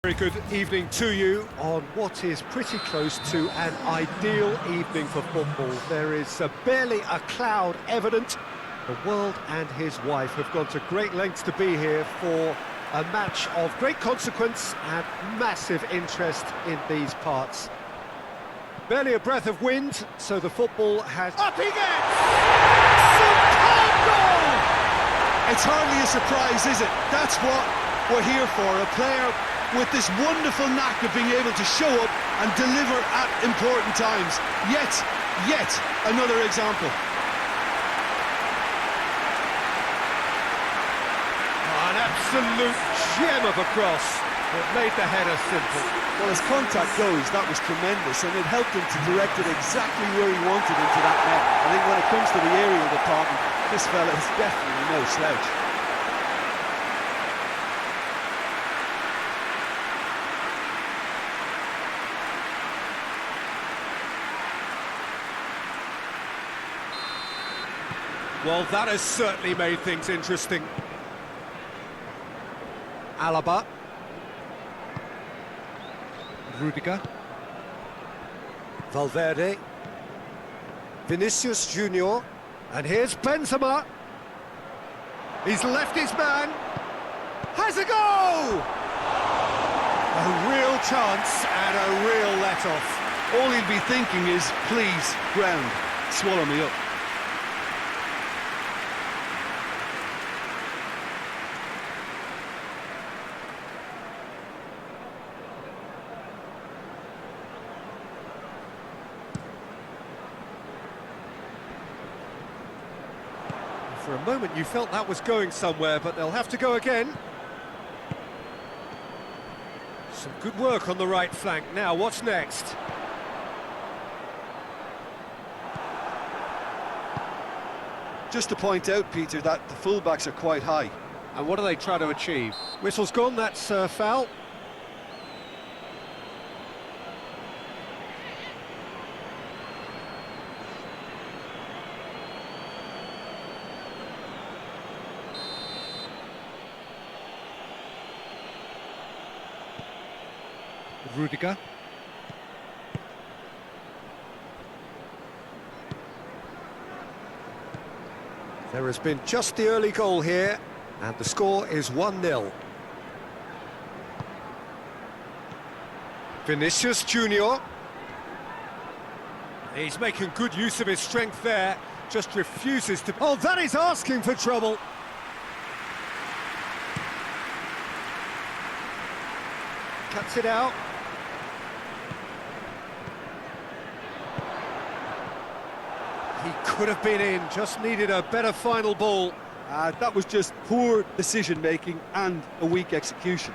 Very good evening to you on what is pretty close to an ideal evening for football. There is barely a cloud evident. The world and his wife have gone to great lengths to be here for a match of great consequence and massive interest in these parts. Barely a breath of wind, so the football has... Up he gets! Superb goal! It's hardly a surprise, is it? That's what we're here for, a player with this wonderful knack of being able to show up and deliver at important times. Yet another example. An absolute gem of a cross that made the header simple. Well, as contact goes, that was tremendous, and it helped him to direct it exactly where he wanted into that net. I think when it comes to the aerial department, this fella is definitely no slouch. Well, that has certainly made things interesting. Alaba. Rudiger. Valverde. Vinicius Junior. And here's Benzema. He's left his man. Has a goal! A real chance and a real let-off. All he'll be thinking is, please, ground, swallow me up. For a moment you felt that was going somewhere, but they'll have to go again. Some good work on the right flank. Now, what's next? Just to point out, Peter, that the fullbacks are quite high. And what do they try to achieve? Whistle's gone, that's foul. Rudiger. There has been just the early goal here, and the score is 1-0. Vinicius Junior. He's making good use of his strength there, just refuses to... Oh, that is asking for trouble. Cuts it out. He could have been in, just needed a better final ball. That was just poor decision-making and a weak execution.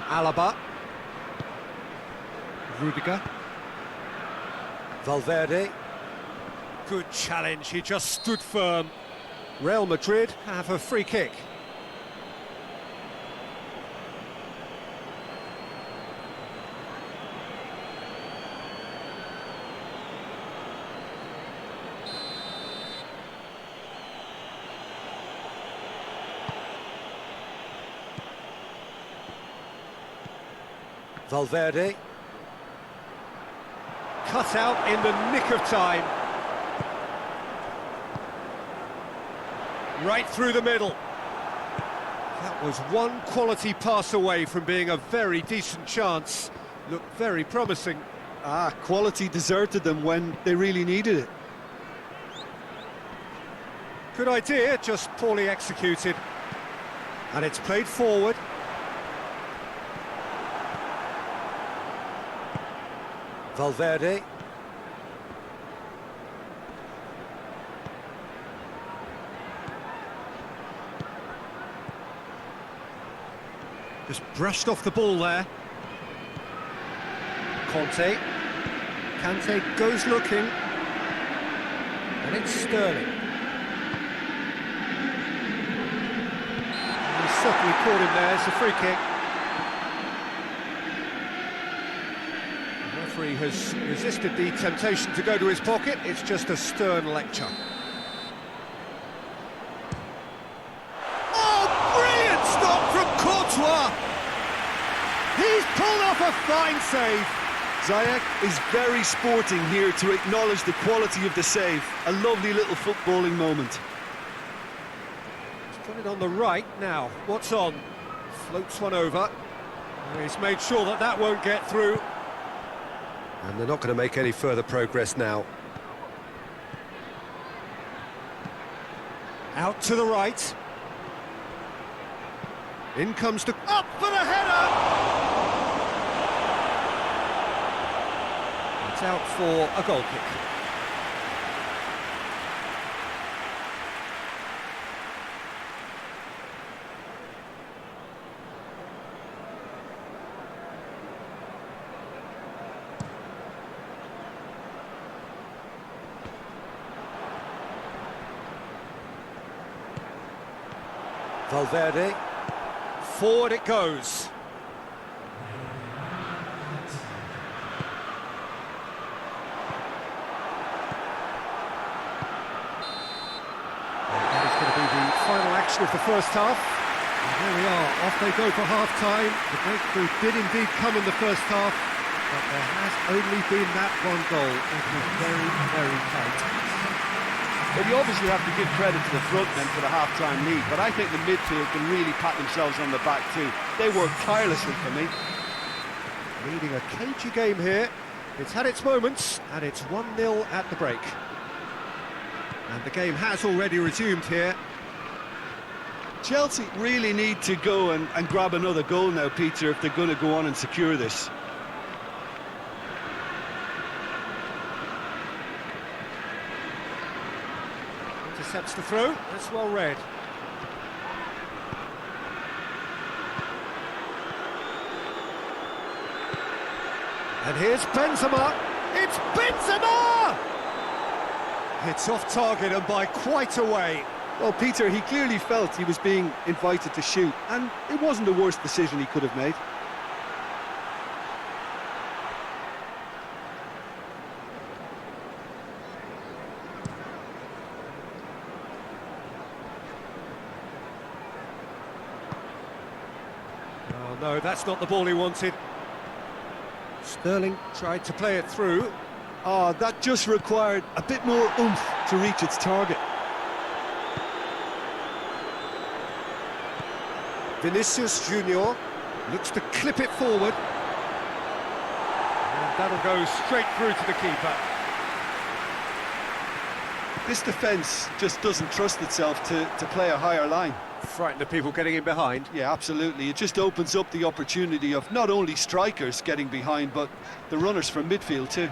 Alaba. Rudiger. Valverde. Good challenge, he just stood firm. Real Madrid have a free kick. Valverde. Cut out in the nick of time. Right through the middle. That was one quality pass away from being a very decent chance. Looked very promising. Quality deserted them when they really needed it. Good idea, just poorly executed. And it's played forward. Valverde. Just brushed off the ball there. Kante goes looking. And it's Sterling. He's certainly caught him there, it's a free kick. The referee has resisted the temptation to go to his pocket, it's just a stern lecture. pulled off a fine save. Ziyech is very sporting here to acknowledge the quality of the save. A lovely little footballing moment. He's put it on the right now. What's on? Floats one over. He's made sure that that won't get through. And they're not going to make any further progress now. Out to the right. In comes the... Up for the header! It's out for a goal kick. Valverde, forward it goes. And that is going to be the final action of the first half. And there we are, off they go for half-time. The breakthrough did indeed come in the first half, but there has only been that one goal. It was very, very tight. Well, you obviously have to give credit to the front men for the half-time lead, but I think the midfield can really pat themselves on the back too. They worked tirelessly for me. Leading a cagey game here. It's had its moments, and it's 1-0 at the break. And the game has already resumed here. Chelsea really need to go and grab another goal now, Peter, if they're going to go on and secure this. Intercepts the throw, that's well read. And here's Benzema, it's Benzema! It's off target and by quite a way. Well, Peter, he clearly felt he was being invited to shoot, and it wasn't the worst decision he could have made. Oh no, that's not the ball he wanted. Sterling tried to play it through. Oh, that just required a bit more oomph to reach its target. Vinicius Junior looks to clip it forward. And that'll go straight through to the keeper. This defence just doesn't trust itself to play a higher line. Frightened of people getting in behind. Yeah, absolutely. It just opens up the opportunity of not only strikers getting behind, but the runners from midfield too.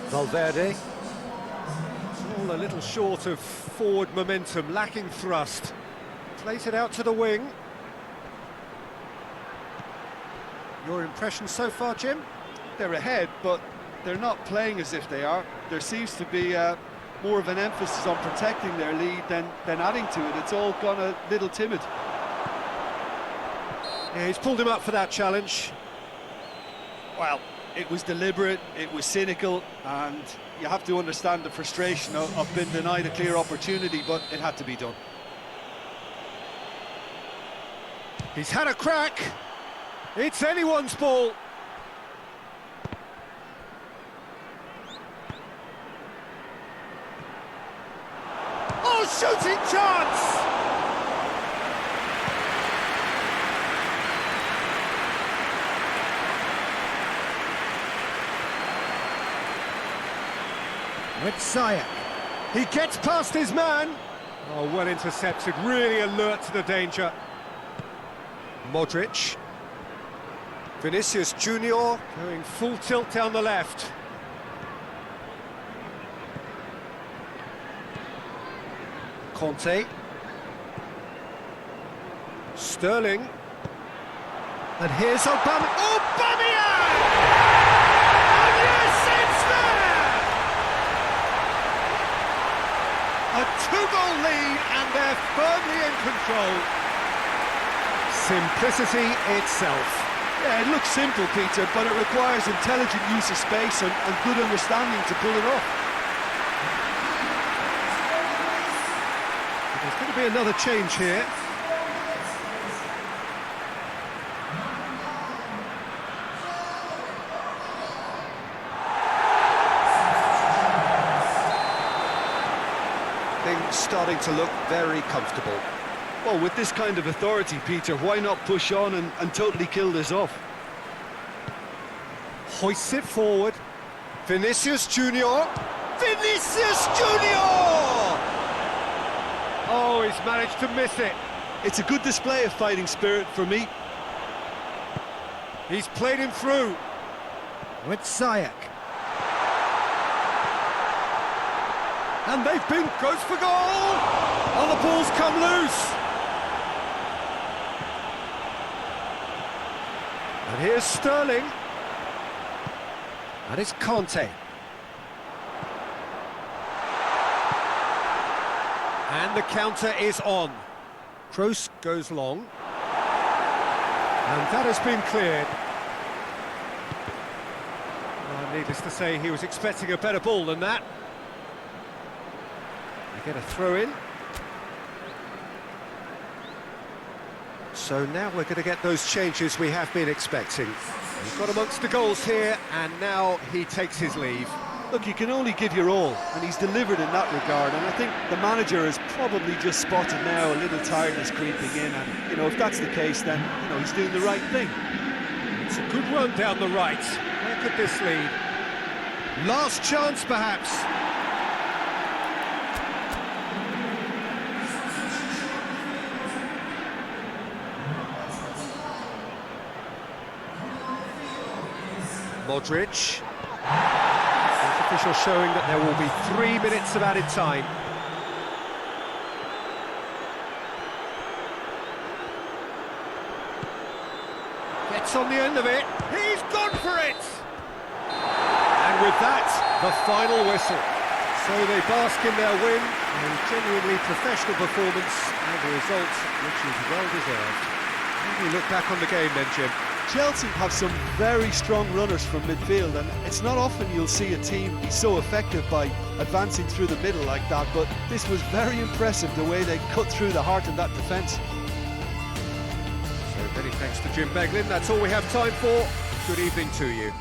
Valverde. It's all a little short of forward momentum, lacking thrust. Plays it out to the wing. Your impression so far, Jim? They're ahead, but they're not playing as if they are. There seems to be more of an emphasis on protecting their lead than adding to it. It's all gone a little timid. Yeah, he's pulled him up for that challenge. Well, it was deliberate, it was cynical, and you have to understand the frustration of being denied a clear opportunity, but it had to be done. He's had a crack. It's anyone's ball. Oh, shooting chance! With Ziyech. He gets past his man. Oh, well intercepted, really alert to the danger. Modric. Vinicius Junior going full tilt down the left. Conte. Sterling. And here's Aubameyang! And yes, it's there! A two-goal lead and they're firmly in control. Simplicity itself. Yeah, it looks simple, Peter, but it requires intelligent use of space and good understanding to pull it off. Could be another change here. Things starting to look very comfortable. Well, with this kind of authority, Peter, why not push on and totally kill this off? Hoists it forward. Vinicius Junior. Vinicius Junior! Oh, he's managed to miss it. It's a good display of fighting spirit for me. He's played him through. With Ziyech. And they've been goes for goal! Oh, the ball's come loose. And here's Sterling. And it's Conte. And the counter is on. Kroos goes long. And that has been cleared. Well, needless to say, he was expecting a better ball than that. They get a throw in. So now we're going to get those changes we have been expecting. He's got amongst the goals here, and now he takes his leave. Look, you can only give your all, and he's delivered in that regard, and I think the manager has probably just spotted now a little tiredness creeping in, and, you know, if that's the case, then, you know, he's doing the right thing. It's a good run down the right. Where could this lead? Last chance, perhaps. Modric. Official showing that there will be 3 minutes of added time. Gets on the end of it. He's gone for it! And with that, the final whistle. So they bask in their win, a genuinely professional performance, and a result which is well deserved. How do you look back on the game then, Jim? Chelsea have some very strong runners from midfield, and it's not often you'll see a team be so effective by advancing through the middle like that, but this was very impressive the way they cut through the heart of that defence. So many thanks to Jim Beglin. That's all we have time for. Good evening to you.